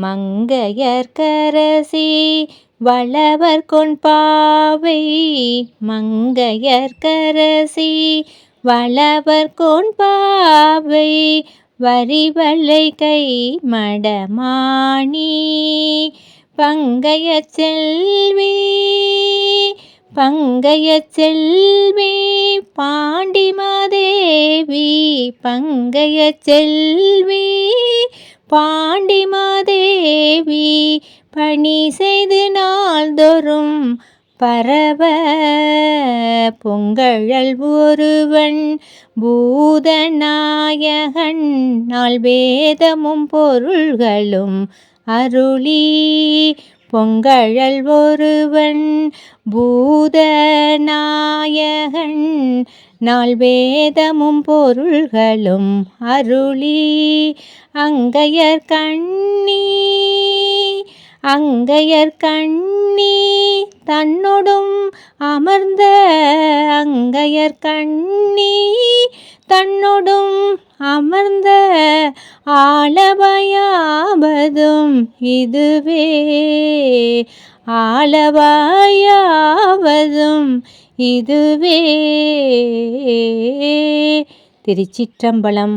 மங்கையர்க்கரசி வளவர்கொன் பாவை மங்கையர்க்கரசி வளவர்கொன் பாவை வரிவளை கை மடமாணி பங்கையச் செல்வி பங்கையச் செல்வி பாண்டிமாதேவி பங்கையச் செல்வி பாண்டிமாதேவி பணி செய்து நாள்தோறும் பரவ பொங்கழல் ஒருவன் பூதநாயகன் நாள் வேதமும் பொருள்களும் அருளி பொங்கழல் ஒருவன் பூதநாயகன் நாள் வேதமும் பொருள்களும் அருளி அங்கையர்கண்ணி தன்னொடும் அமர்ந்த அங்கையர்கண்ணி தன்னொடும் அமர்ந்த ஆளவாயாவதும் இதுவே ஆளவாயாவதும் இதுவே. திருச்சிற்றம்பலம்.